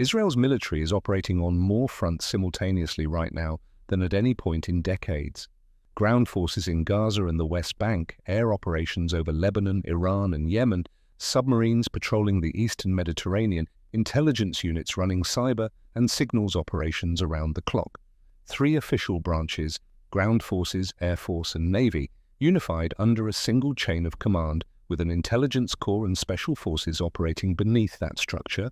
Israel's military is operating on more fronts simultaneously right now than at any point in decades. Ground forces in Gaza and the West Bank, air operations over Lebanon, Iran and Yemen, submarines patrolling the eastern Mediterranean, intelligence units running cyber and signals operations around the clock. 3 official branches, ground forces, air force and navy, unified under a single chain of command with an intelligence corps and special forces operating beneath that structure.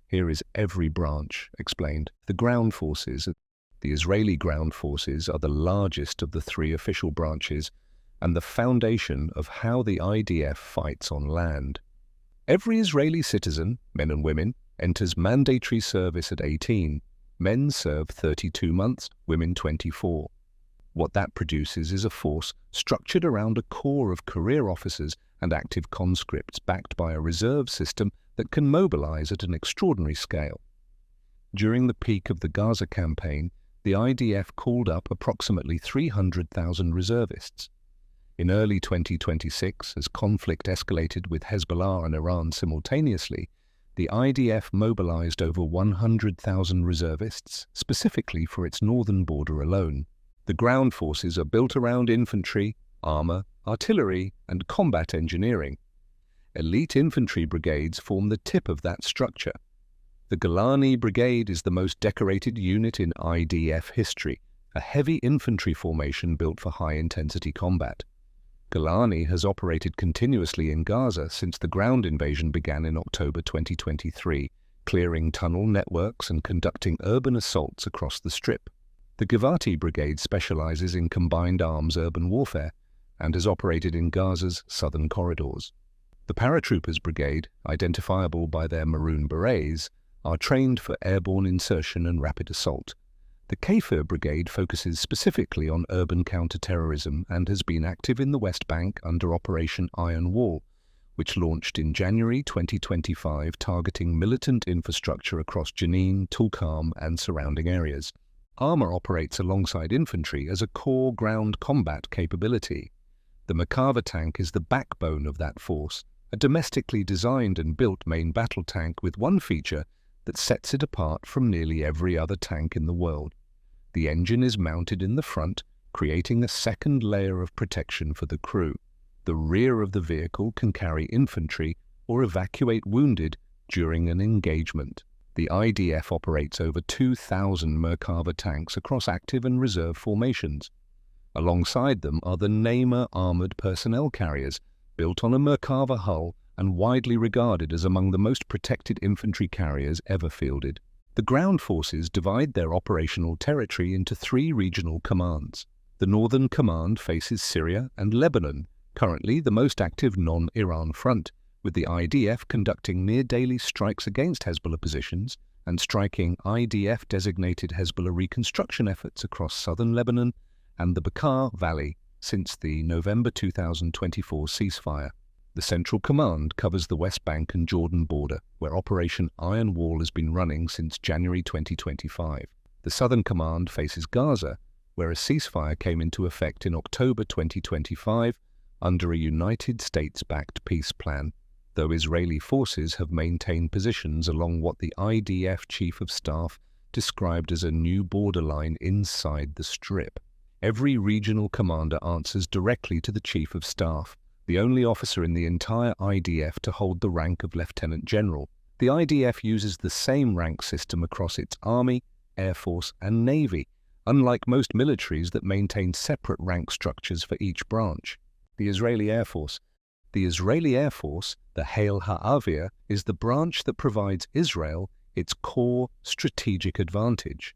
Here is every branch explained. The ground forces, the Israeli ground forces, are the largest of the 3 official branches and the foundation of how the IDF fights on land. Every Israeli citizen, men and women, enters mandatory service at 18. Men serve 32 months, women 24. What that produces is a force structured around a core of career officers and active conscripts backed by a reserve system that can mobilize at an extraordinary scale. During the peak of the Gaza campaign, the IDF called up approximately 300,000 reservists. In early 2026, as conflict escalated with Hezbollah and Iran simultaneously, the IDF mobilized over 100,000 reservists, specifically for its northern border alone. The ground forces are built around infantry, armor, artillery, and combat engineering. Elite infantry brigades form the tip of that structure. The Golani Brigade is the most decorated unit in IDF history, a heavy infantry formation built for high-intensity combat. Golani has operated continuously in Gaza since the ground invasion began in October 2023, clearing tunnel networks and conducting urban assaults across the Strip. The Givati Brigade specializes in combined arms urban warfare and has operated in Gaza's southern corridors. The Paratroopers Brigade, identifiable by their maroon berets, are trained for airborne insertion and rapid assault. The Kfir Brigade focuses specifically on urban counter-terrorism and has been active in the West Bank under Operation Iron Wall, which launched in January 2025 targeting militant infrastructure across Jenin, Tulkarm and surrounding areas. Armor operates alongside infantry as a core ground combat capability. The Merkava tank is the backbone of that force, a domestically designed and built main battle tank with one feature that sets it apart from nearly every other tank in the world. The engine is mounted in the front, creating a second layer of protection for the crew. The rear of the vehicle can carry infantry or evacuate wounded during an engagement. The IDF operates over 2,000 Merkava tanks across active and reserve formations. Alongside them are the Neymar armored personnel carriers, built on a Merkava hull and widely regarded as among the most protected infantry carriers ever fielded. The ground forces divide their operational territory into 3 regional commands. The Northern Command faces Syria and Lebanon, currently the most active non-Iran front, with the IDF conducting near-daily strikes against Hezbollah positions and striking IDF-designated Hezbollah reconstruction efforts across southern Lebanon and the Bekaa Valley since the November 2024 ceasefire. The Central Command covers the West Bank and Jordan border, where Operation Iron Wall has been running since January 2025. The Southern Command faces Gaza, where a ceasefire came into effect in October 2025 under a United States-backed peace plan, though Israeli forces have maintained positions along what the IDF Chief of Staff described as a new borderline inside the Strip. Every regional commander answers directly to the Chief of Staff, the only officer in the entire IDF to hold the rank of Lieutenant General. The IDF uses the same rank system across its Army, Air Force and Navy, unlike most militaries that maintain separate rank structures for each branch. The Israeli Air Force. The Israeli Air Force, the Heyl Ha'avir, is the branch that provides Israel its core strategic advantage.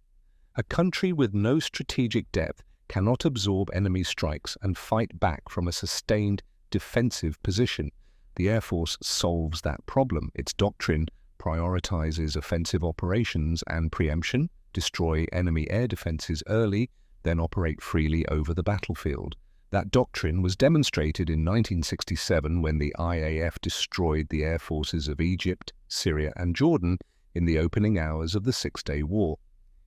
A country with no strategic depth cannot absorb enemy strikes and fight back from a sustained defensive position. The Air Force solves that problem. Its doctrine prioritizes offensive operations and preemption, destroy enemy air defenses early, then operate freely over the battlefield. That doctrine was demonstrated in 1967 when the IAF destroyed the air forces of Egypt, Syria and Jordan in the opening hours of the Six-Day War.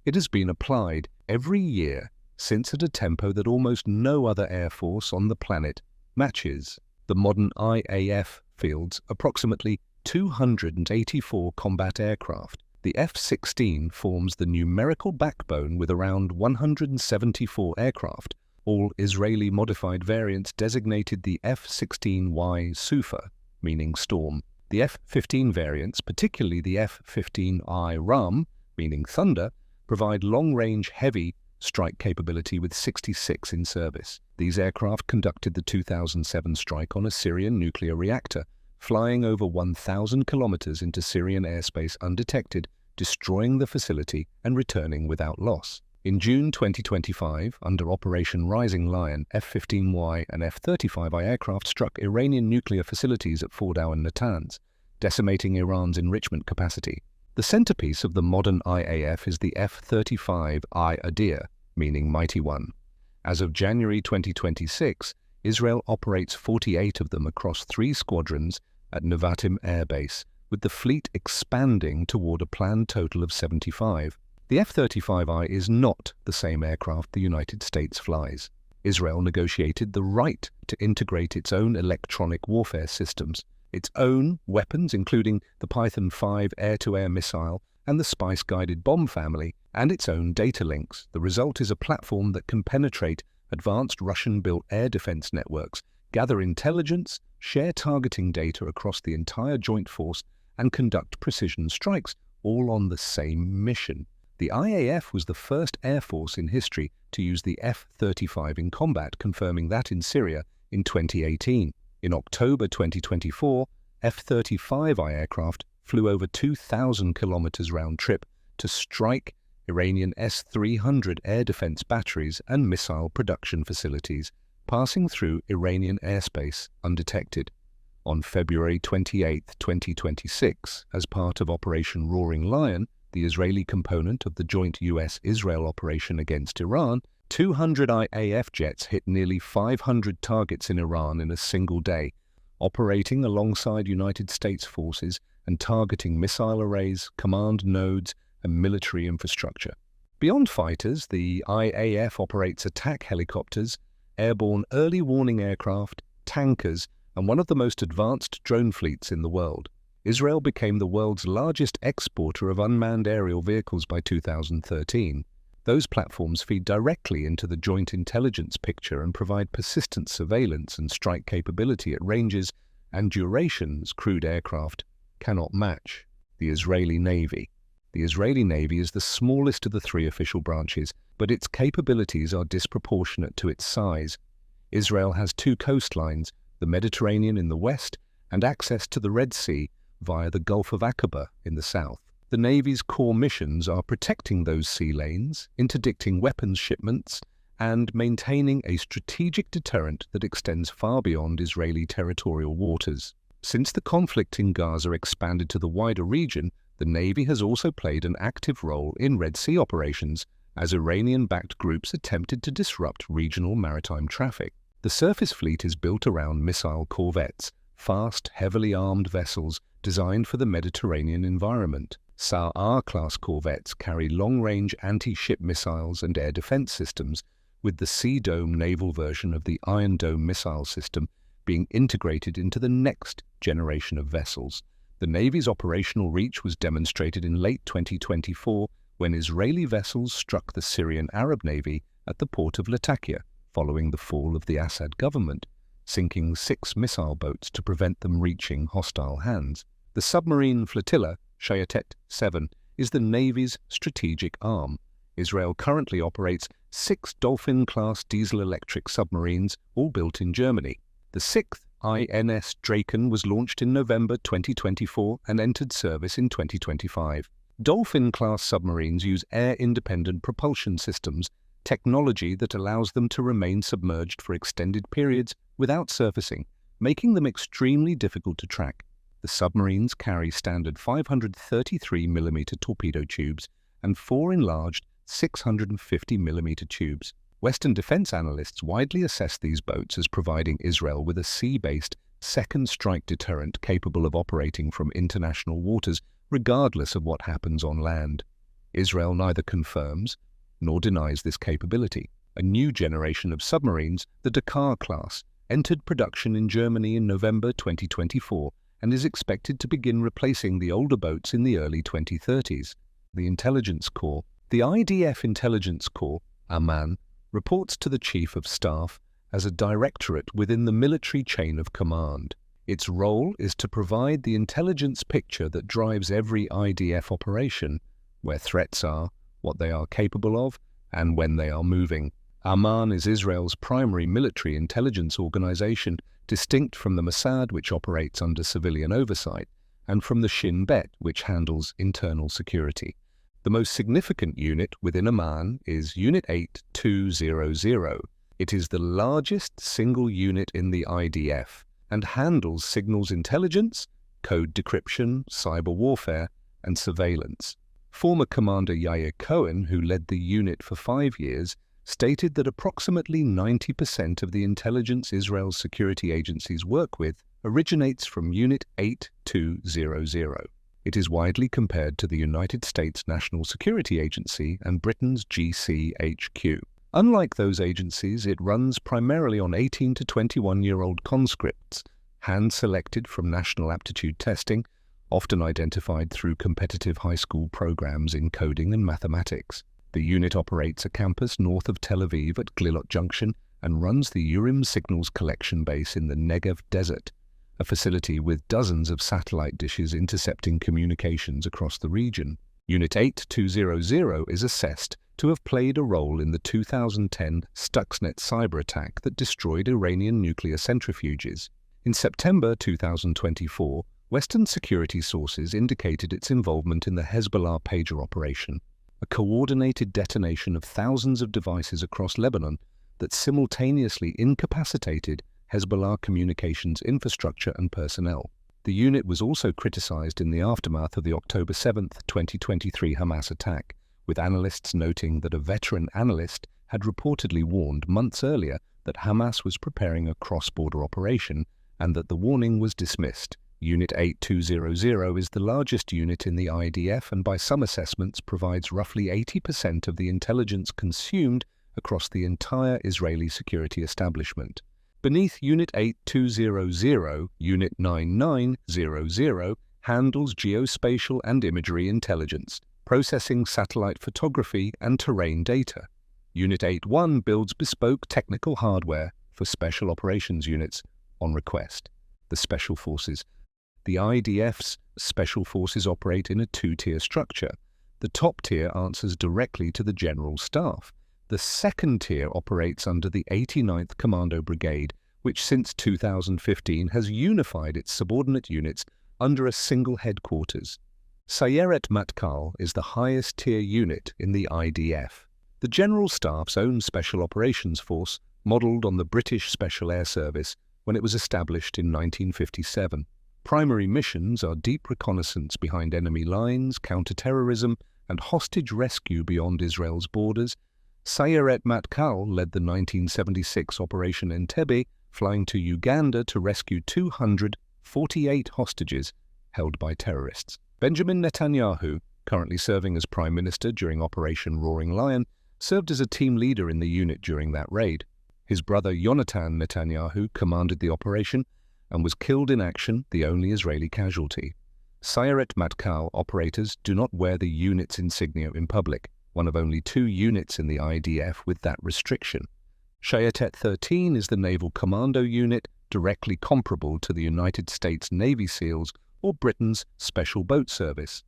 It has been applied every year since at a tempo that almost no other air force on the planet matches. The modern IAF fields approximately 284 combat aircraft, The F-16 forms the numerical backbone with around 174 aircraft, all Israeli-modified variants designated the F-16I Sufa, meaning Storm. The F-15 variants, particularly the F-15I Ra'am, meaning Thunder, provide long-range heavy strike capability with 66 in service. These aircraft conducted the 2007 strike on a Syrian nuclear reactor, flying over 1,000 kilometers into Syrian airspace undetected, destroying the facility and returning without loss. In June 2025, under Operation Rising Lion, F-15Y and F-35I aircraft struck Iranian nuclear facilities at Fordow and Natanz, decimating Iran's enrichment capacity. The centerpiece of the modern IAF is the F-35I Adir, meaning Mighty One. As of January 2026, Israel operates 48 of them across 3 squadrons at Nevatim Air Base, with the fleet expanding toward a planned total of 75. The F-35I is not the same aircraft the United States flies. Israel negotiated the right to integrate its own electronic warfare systems, its own weapons including the Python 5 air-to-air missile and the Spice-guided bomb family, and its own data links. The result is a platform that can penetrate advanced Russian-built air defense networks, gather intelligence, share targeting data across the entire joint force, and conduct precision strikes, all on the same mission. The IAF was the first air force in history to use the F-35 in combat, confirming that in Syria in 2018. In October 2024, F-35I aircraft flew over 2,000 kilometers round trip to strike Iranian S-300 air defense batteries and missile production facilities, passing through Iranian airspace undetected. On February 28, 2026, as part of Operation Roaring Lion, the Israeli component of the joint US-Israel operation against Iran, 200 IAF jets hit nearly 500 targets in Iran in a single day, operating alongside United States forces and targeting missile arrays, command nodes, and military infrastructure. Beyond fighters, the IAF operates attack helicopters, airborne early warning aircraft, tankers, and one of the most advanced drone fleets in the world. Israel became the world's largest exporter of unmanned aerial vehicles by 2013. Those platforms feed directly into the joint intelligence picture and provide persistent surveillance and strike capability at ranges and durations crewed aircraft cannot match. The Israeli Navy. The Israeli Navy is the smallest of the 3 official branches, but its capabilities are disproportionate to its size. Israel has 2 coastlines, the Mediterranean in the west and access to the Red Sea via the Gulf of Aqaba in the south. The Navy's core missions are protecting those sea lanes, interdicting weapons shipments, and maintaining a strategic deterrent that extends far beyond Israeli territorial waters. Since the conflict in Gaza expanded to the wider region, the Navy has also played an active role in Red Sea operations as Iranian-backed groups attempted to disrupt regional maritime traffic. The surface fleet is built around missile corvettes, fast, heavily armed vessels designed for the Mediterranean environment. Sayeret-class corvettes carry long-range anti-ship missiles and air defense systems, with the Sea Dome naval version of the Iron Dome missile system being integrated into the next generation of vessels. The Navy's operational reach was demonstrated in late 2024 when Israeli vessels struck the Syrian Arab Navy at the port of Latakia, following the fall of the Assad government, sinking 6 missile boats to prevent them reaching hostile hands. The submarine Flotilla, Shayetet 7, is the Navy's strategic arm. Israel currently operates 6 Dolphin-class diesel-electric submarines, all built in Germany. The 6th INS Drakon was launched in November 2024 and entered service in 2025. Dolphin-class submarines use air-independent propulsion systems, technology that allows them to remain submerged for extended periods without surfacing, making them extremely difficult to track. The submarines carry standard 533mm torpedo tubes and 4 enlarged 650mm tubes. Western defense analysts widely assess these boats as providing Israel with a sea-based second strike deterrent capable of operating from international waters regardless of what happens on land. Israel neither confirms nor denies this capability. A new generation of submarines, the Dakar class, entered production in Germany in November 2024 and is expected to begin replacing the older boats in the early 2030s. The Intelligence Corps. The IDF Intelligence Corps, Aman, reports to the Chief of Staff as a directorate within the military chain of command. Its role is to provide the intelligence picture that drives every IDF operation, where threats are, what they are capable of, and when they are moving. Aman is Israel's primary military intelligence organization, distinct from the Mossad, which operates under civilian oversight, and from the Shin Bet, which handles internal security. The most significant unit within Aman is Unit 8200. It is the largest single unit in the IDF and handles signals intelligence, code decryption, cyber warfare, and surveillance. Former Commander Yair Cohen, who led the unit for 5 years, stated that approximately 90% of the intelligence Israel's security agencies work with originates from Unit 8200. It is widely compared to the United States National Security Agency and Britain's GCHQ. Unlike those agencies, it runs primarily on 18 to 21-year-old conscripts, hand-selected from national aptitude testing, often identified through competitive high school programs in coding and mathematics. The unit operates a campus north of Tel Aviv at Glilot Junction and runs the Urim Signals Collection Base in the Negev Desert, a facility with dozens of satellite dishes intercepting communications across the region. Unit 8200 is assessed to have played a role in the 2010 Stuxnet cyber attack that destroyed Iranian nuclear centrifuges. In September 2024, Western security sources indicated its involvement in the Hezbollah pager operation, a coordinated detonation of thousands of devices across Lebanon that simultaneously incapacitated Hezbollah communications infrastructure and personnel. The unit was also criticized in the aftermath of the October 7, 2023 Hamas attack, with analysts noting that a veteran analyst had reportedly warned months earlier that Hamas was preparing a cross-border operation and that the warning was dismissed. Unit 8200 is the largest unit in the IDF and by some assessments provides roughly 80% of the intelligence consumed across the entire Israeli security establishment. Beneath Unit 8200, Unit 9900 handles geospatial and imagery intelligence, processing satellite photography and terrain data. Unit 81 builds bespoke technical hardware for special operations units on request. The Special Forces. The IDF's Special Forces operate in a two-tier structure. The top tier answers directly to the General Staff. The second tier operates under the 89th Commando Brigade, which since 2015 has unified its subordinate units under a single headquarters. Sayeret Matkal is the highest tier unit in the IDF. The General Staff's own Special Operations Force, modelled on the British Special Air Service when it was established in 1957. Primary missions are deep reconnaissance behind enemy lines, counter-terrorism, and hostage rescue beyond Israel's borders. Sayeret Matkal led the 1976 Operation Entebbe, flying to Uganda to rescue 248 hostages held by terrorists. Benjamin Netanyahu, currently serving as Prime Minister during Operation Roaring Lion, served as a team leader in the unit during that raid. His brother Yonatan Netanyahu commanded the operation and was killed in action, the only Israeli casualty. Sayeret Matkal operators do not wear the unit's insignia in public, one of only 2 units in the IDF with that restriction. Shayetet 13 is the Naval Commando unit, directly comparable to the United States Navy SEALs or Britain's Special Boat Service.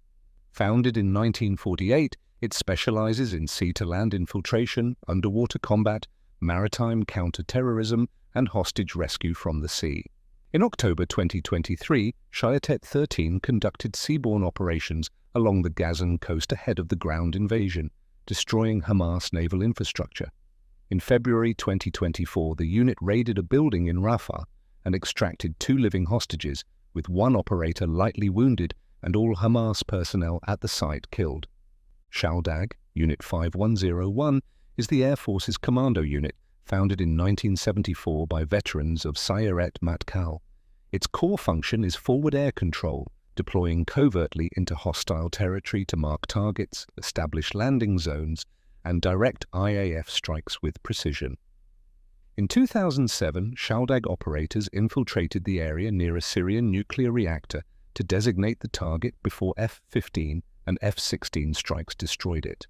Founded in 1948, it specializes in sea-to-land infiltration, underwater combat, maritime counter-terrorism, and hostage rescue from the sea. In October 2023, Shayetet 13 conducted seaborne operations along the Gazan coast ahead of the ground invasion, destroying Hamas naval infrastructure. In February 2024, the unit raided a building in Rafah and extracted 2 living hostages, with 1 operator lightly wounded and all Hamas personnel at the site killed. Shaldag Unit 5101 is the Air Force's commando unit, founded in 1974 by veterans of Sayeret Matkal. Its core function is forward air control, deploying covertly into hostile territory to mark targets, establish landing zones, and direct IAF strikes with precision. In 2007, Shaldag operators infiltrated the area near a Syrian nuclear reactor to designate the target before F-15 and F-16 strikes destroyed it.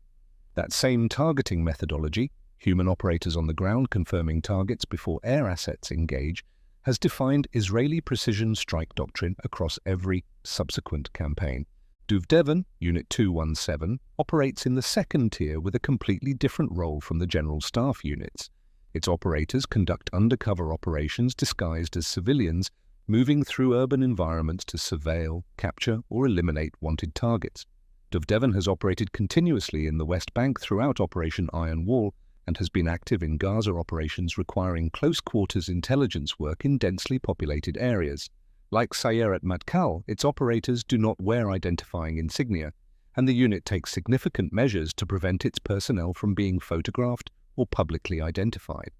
That same targeting methodology, human operators on the ground confirming targets before air assets engage, has defined Israeli precision strike doctrine across every subsequent campaign. Duvdevan Unit 217 operates in the second tier with a completely different role from the General Staff units. Its operators conduct undercover operations disguised as civilians, moving through urban environments to surveil, capture, or eliminate wanted targets. Duvdevan has operated continuously in the West Bank throughout Operation Iron Wall and has been active in Gaza operations requiring close-quarters intelligence work in densely populated areas. Like Sayeret Matkal, its operators do not wear identifying insignia, and the unit takes significant measures to prevent its personnel from being photographed or publicly identified.